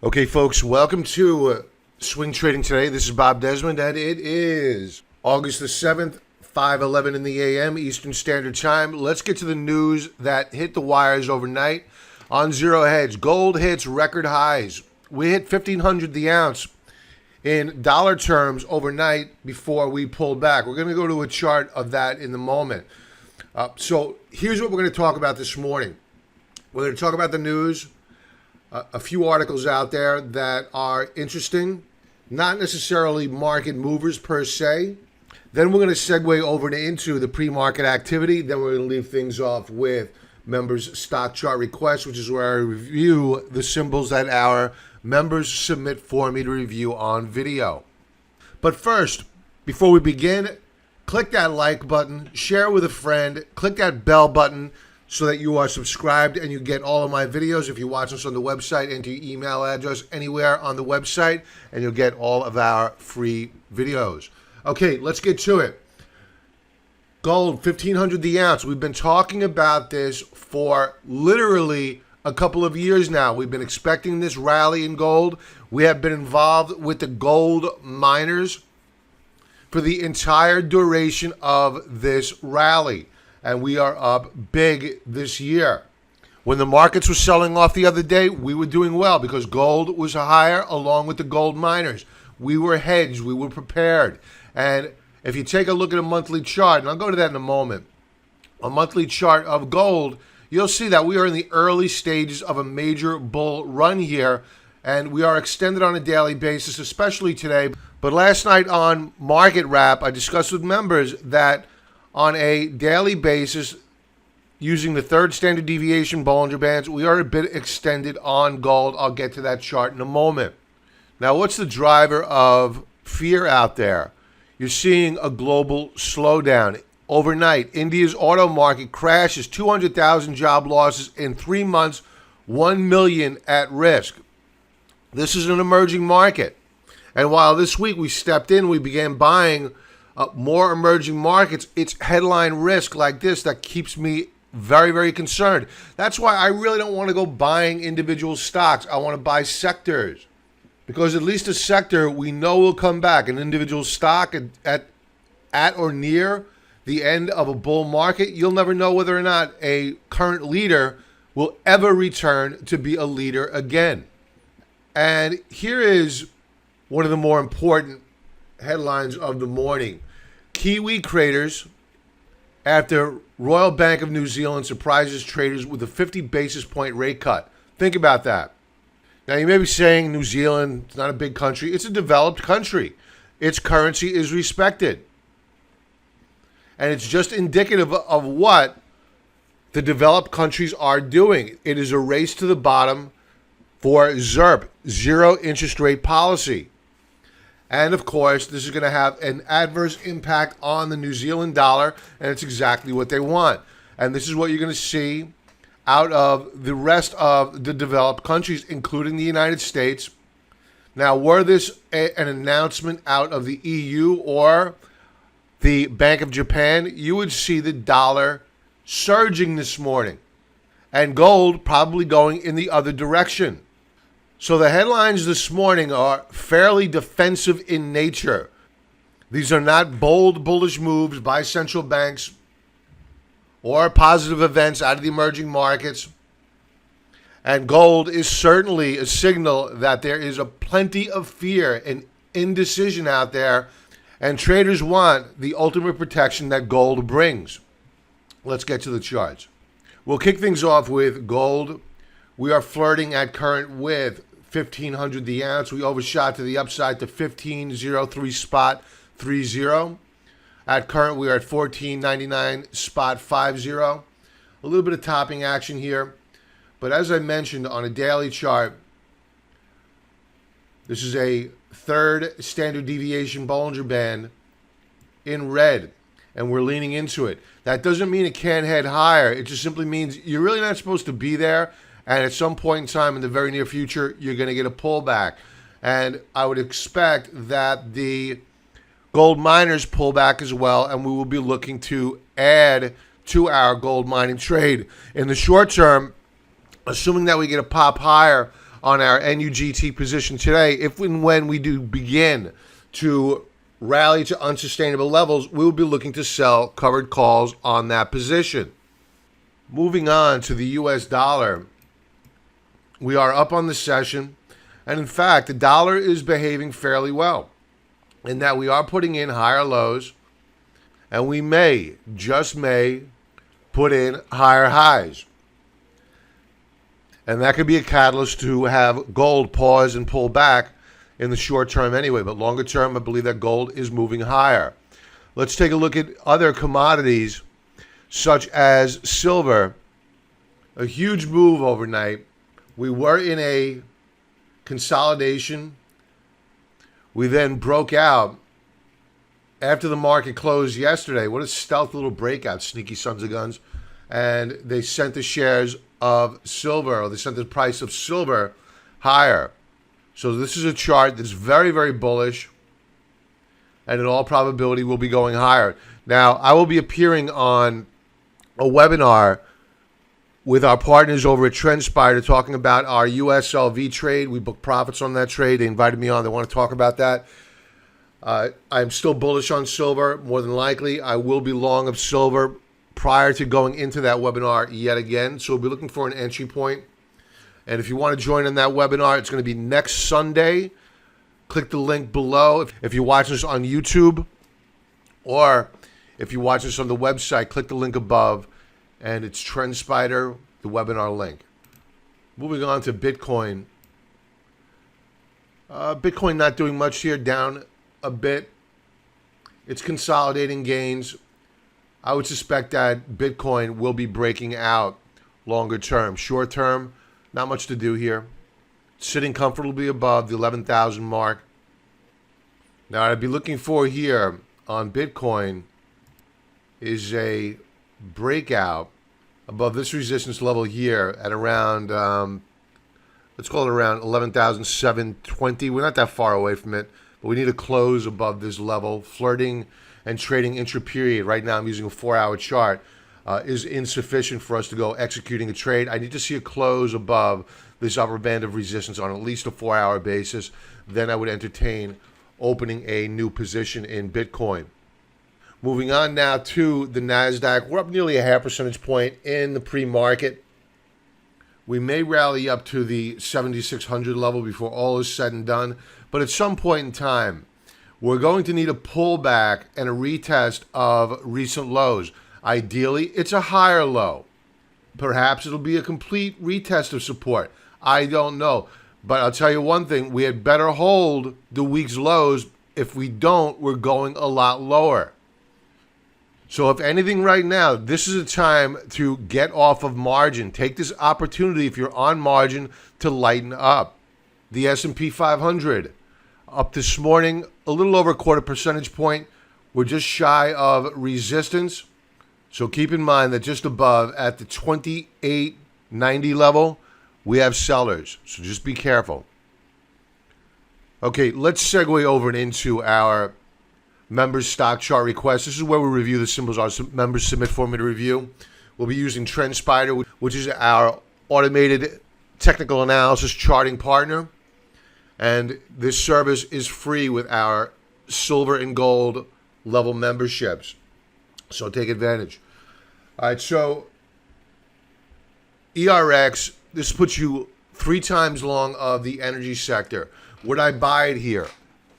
Okay, folks, welcome to Swing Trading Today. This is Bob Desmond, and it is August the 7th, 5:11 in the a.m. Eastern Standard Time. Let's get to the news that hit the wires overnight. On Zero Hedge, gold hits record highs. We hit 1,500 the ounce in dollar terms overnight before we pulled back. We're going to go to a chart of that in a moment. So here's what we're going to talk about this morning. We're going to talk about the news, a few articles out there that are interesting, not necessarily market movers per se. Then we're going to segue over into the pre-market activity. Then we're going to leave things off with members' stock chart requests, which is where I review the symbols that our members submit for me to review on video. But first, before we begin, click that like button, share it with a friend, click that bell button so that you are subscribed and you get all of my videos. If you watch us on the website, enter your email address anywhere on the website and you'll get all of our free videos. Okay, let's get to it. Gold, 1,500 the ounce. We've been talking about this for literally a couple of years now. We've been expecting this rally in gold. We have been involved with the gold miners for the entire duration of this rally. And we are up big this year. When the markets were selling off the other day, we were doing well because gold was higher along with the gold miners. We were hedged. We were prepared. And if you take a look at a monthly chart, and I'll go to that in a moment, a monthly chart of gold, you'll see that we are in the early stages of a major bull run here, and we are extended on a daily basis, especially today. But last night on Market Wrap, I discussed with members that on a daily basis, using the third standard deviation Bollinger Bands, we are a bit extended on gold. I'll get to that chart in a moment. Now, what's the driver of fear out there? You're seeing a global slowdown. Overnight, India's auto market crashes, 200,000 job losses in 3 months, 1 million at risk. This is an emerging market. And while this week we stepped in, we began buying more emerging markets, it's headline risk like this that keeps me very, very concerned. That's why I really don't want to go buying individual stocks. I want to buy sectors because at least a sector we know will come back. An individual stock at or near the end of a bull market, you'll never know whether or not a current leader will ever return to be a leader again. And here is one of the more important headlines of the morning. Kiwi traders, after Royal Bank of New Zealand surprises traders with a 50 basis point rate cut. Think about that. Now, you may be saying New Zealand is not a big country. It's a developed country. Its currency is respected. And it's just indicative of what the developed countries are doing. It is a race to the bottom for ZIRP, zero interest rate policy. And of course, this is going to have an adverse impact on the New Zealand dollar, and it's exactly what they want. And this is what you're going to see out of the rest of the developed countries, including the United States. Now, were this an announcement out of the EU or the Bank of Japan, you would see the dollar surging this morning and gold probably going in the other direction. So the headlines this morning are fairly defensive in nature. These are not bold, bullish moves by central banks or positive events out of the emerging markets. And gold is certainly a signal that there is a plenty of fear and indecision out there, and traders want the ultimate protection that gold brings. Let's get to the charts. We'll kick things off with gold. We are flirting at current with 1,500 the ounce. We overshot to the upside to 1503 spot 30. At current, we are at 1499 spot 50. A little bit of topping action here. But as I mentioned on a daily chart, this is a third standard deviation Bollinger Band in red, and we're leaning into it. That doesn't mean it can't head higher. It just simply means you're really not supposed to be there. And at some point in time in the very near future, you're going to get a pullback. And I would expect that the gold miners pull back as well, and we will be looking to add to our gold mining trade. In the short term, assuming that we get a pop higher, on our NUGT position today. If and when we do begin to rally to unsustainable levels, we will be looking to sell covered calls on that position. Moving on to the US dollar, we are up on the session, and in fact, the dollar is behaving fairly well in that we are putting in higher lows, and we may, just may, put in higher highs. And that could be a catalyst to have gold pause and pull back in the short term anyway. But longer term, I believe that gold is moving higher. Let's take a look at other commodities, such as silver. A huge move overnight. We were in a consolidation. We then broke out after the market closed yesterday. What a stealth little breakout, sneaky sons of guns. And they sent the shares of silver, or they sent the price of silver higher. So this is a chart that's very, very bullish, and in all probability will be going higher. Now, I will be appearing on a webinar with our partners over at TrendSpider talking about our USLV trade. We booked profits on that trade. They invited me on. They want to talk about that. I'm still bullish on silver. More than likely, I will be long of silver prior to going into that webinar yet again. So we'll be looking for an entry point. And if you want to join in that webinar, it's going to be next Sunday. Click the link below. If you're watching this on YouTube, or if you're watching this on the website, click the link above, and it's TrendSpider, the webinar link. Moving on to Bitcoin. Bitcoin not doing much here, down a bit. It's consolidating gains. I would suspect that Bitcoin will be breaking out longer term. Short term, not much to do here. Sitting comfortably above the 11,000 mark. Now, I'd be looking for here on Bitcoin is a breakout above this resistance level here at around, let's call it around 11,720. We're not that far away from it, but we need to close above this level. Flirting and trading intra-period, right now I'm using a 4-hour chart, is insufficient for us to go executing a trade. I need to see a close above this upper band of resistance on at least a 4-hour basis. Then I would entertain opening a new position in Bitcoin. Moving on now to the NASDAQ. We're up nearly a half percentage point in the pre-market. We may rally up to the 7,600 level before all is said and done. But at some point in time, we're going to need a pullback and a retest of recent lows. Ideally, it's a higher low. Perhaps it'll be a complete retest of support. I don't know. But I'll tell you one thing. We had better hold the week's lows. If we don't, we're going a lot lower. So if anything right now, this is a time to get off of margin. Take this opportunity, if you're on margin, to lighten up. The S&P 500 up this morning, a little over a quarter percentage point. We're just shy of resistance. So keep in mind that just above at the 2890 level, we have sellers. So just be careful. Okay, let's segue over and into our members stock chart requests. This is where we review the symbols our members submit for me to review. We'll be using TrendSpider, which is our automated technical analysis charting partner. And this service is free with our silver and gold level memberships. So take advantage. All right, so ERX, this puts you 3 times long of the energy sector. Would I buy it here?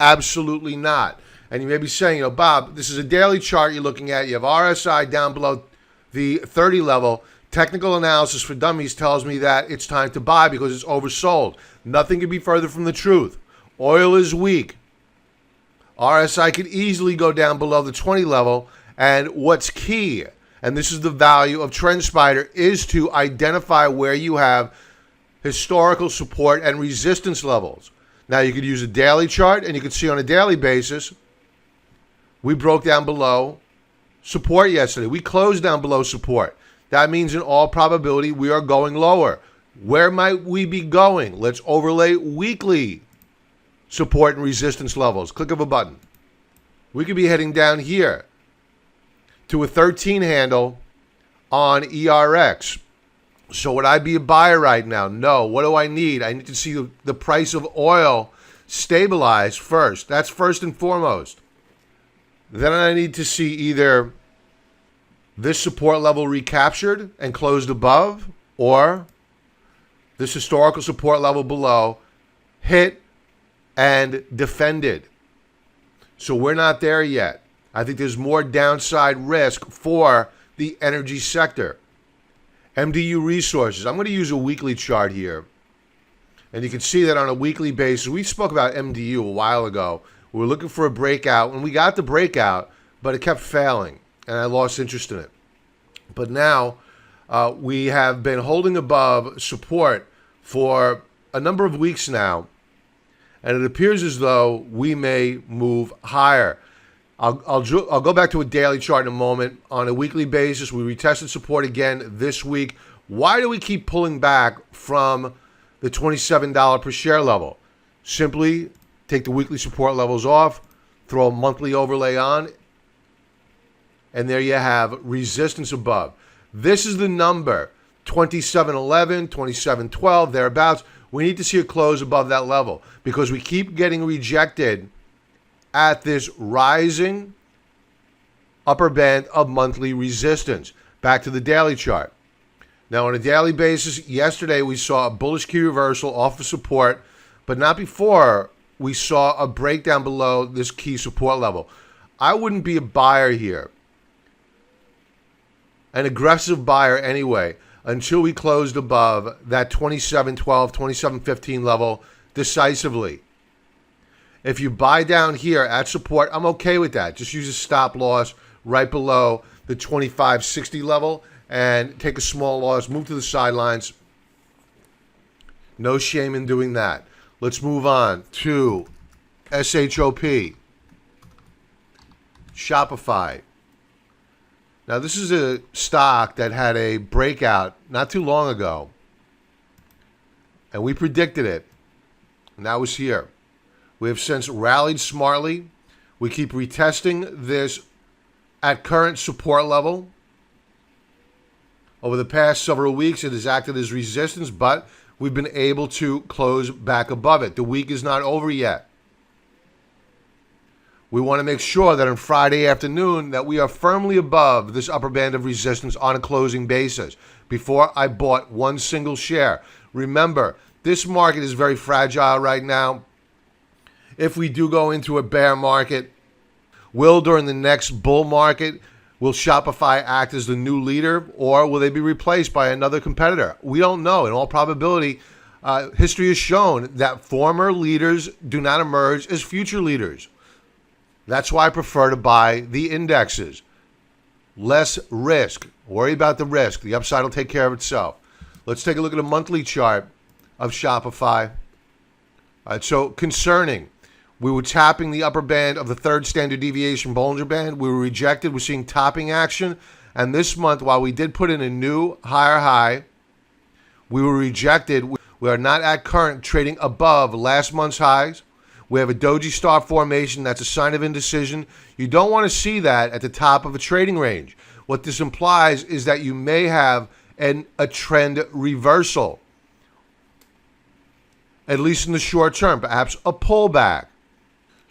Absolutely not. And you may be saying, Bob, this is a daily chart you're looking at. You have RSI down below the 30 level. Technical analysis for dummies tells me that it's time to buy because it's oversold. Nothing could be further from the truth. Oil is weak. RSI could easily go down below the 20 level. And what's key, and this is the value of TrendSpider, is to identify where you have historical support and resistance levels. Now, you could use a daily chart, and you can see on a daily basis, we broke down below support yesterday. We closed down below support. That means in all probability we are going lower. Where might we be going? Let's overlay weekly support and resistance levels. Click of a button. We could be heading down here to a 13 handle on ERX. So would I be a buyer right now? No. What do I need? I need to see the price of oil stabilize first. That's first and foremost. Then I need to see either this support level recaptured and closed above, or this historical support level below hit and defended. So we're not there yet. I think there's more downside risk for the energy sector. MDU Resources. I'm going to use a weekly chart here. And you can see that on a weekly basis. We spoke about MDU a while ago. We were looking for a breakout, and we got the breakout, but it kept failing, and I lost interest in it. But now we have been holding above support for a number of weeks now, and it appears as though we may move higher. I'll go back to a daily chart in a moment. On a weekly basis, we retested support again this week. Why do we keep pulling back from the $27 per share level? Simply take the weekly support levels off, throw a monthly overlay on, and there you have resistance above. This is the number, 27.11, 27.12, thereabouts. We need to see a close above that level because we keep getting rejected at this rising upper band of monthly resistance. Back to the daily chart. Now, on a daily basis, yesterday we saw a bullish key reversal off of support, but not before we saw a breakdown below this key support level. I wouldn't be a buyer here, an aggressive buyer anyway, until we closed above that 27.12, 27.15 level decisively. If you buy down here at support, I'm okay with that. Just use a stop loss right below the 25.60 level and take a small loss, move to the sidelines. No shame in doing that. Let's move on to SHOP, Shopify. Now, this is a stock that had a breakout not too long ago, and we predicted it, and that was here. We have since rallied smartly. We keep retesting this at current support level. Over the past several weeks, it has acted as resistance, but we've been able to close back above it. The week is not over yet. We want to make sure that on Friday afternoon that we are firmly above this upper band of resistance on a closing basis before I bought one single share. Remember, this market is very fragile right now. If we do go into a bear market, during the next bull market, will Shopify act as the new leader, or will they be replaced by another competitor? We don't know. In all probability, history has shown that former leaders do not emerge as future leaders. That's why I prefer to buy the indexes. Less risk. Worry about the risk. The upside will take care of itself. Let's take a look at a monthly chart of Shopify. All right, so concerning. We were tapping the upper band of the third standard deviation Bollinger Band. We were rejected. We're seeing topping action. And this month, while we did put in a new higher high, we were rejected. We are not at current trading above last month's highs. We have a doji star formation. That's a sign of indecision. You don't want to see that at the top of a trading range. What this implies is that you may have a trend reversal, at least in the short term, perhaps a pullback.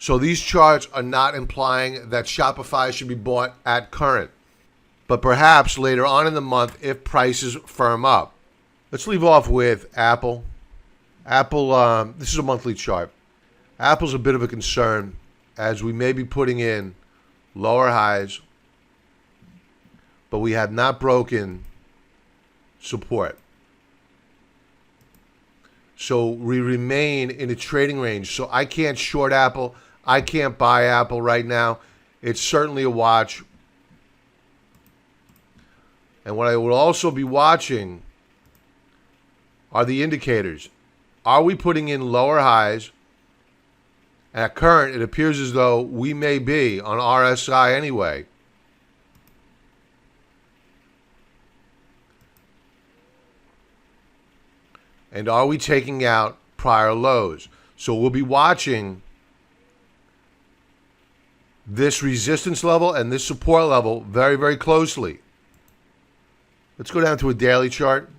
So these charts are not implying that Shopify should be bought at current, but perhaps later on in the month if prices firm up. Let's leave off with Apple. Apple, this is a monthly chart. Apple's a bit of a concern as we may be putting in lower highs, but we have not broken support. So we remain in a trading range. So I can't short Apple. I can't buy Apple right now. It's certainly a watch. And what I will also be watching are the indicators. Are we putting in lower highs? At current, it appears as though we may be on RSI anyway. And are we taking out prior lows? So we'll be watching this resistance level and this support level very, very closely. Let's go down to a daily chart.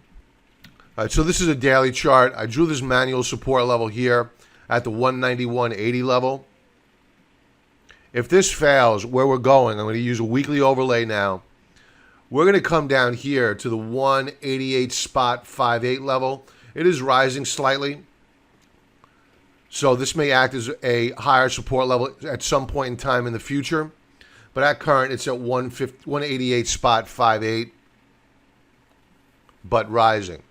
All right, so this is a daily chart. I drew this manual support level here at the 191.80 level. If this fails, where we're going, I'm going to use a weekly overlay now. We're going to come down here to the 188.58 level. It is rising slightly. So this may act as a higher support level at some point in time in the future. But at current, it's at 188.58, but rising.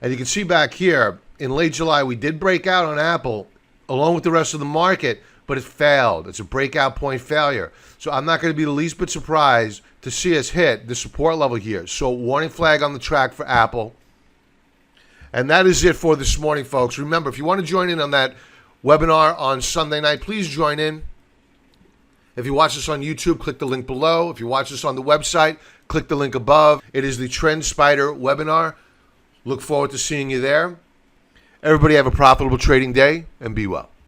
And you can see back here, in late July, we did break out on Apple, along with the rest of the market, but it failed. It's a breakout point failure. So I'm not going to be the least bit surprised to see us hit the support level here. So warning flag on the track for Apple. And that is it for this morning, folks. Remember, if you want to join in on that webinar on Sunday night, please join in. If you watch this on YouTube, click the link below. If you watch this on the website, click the link above. It is the TrendSpider webinar. Look forward to seeing you there. Everybody have a profitable trading day and be well.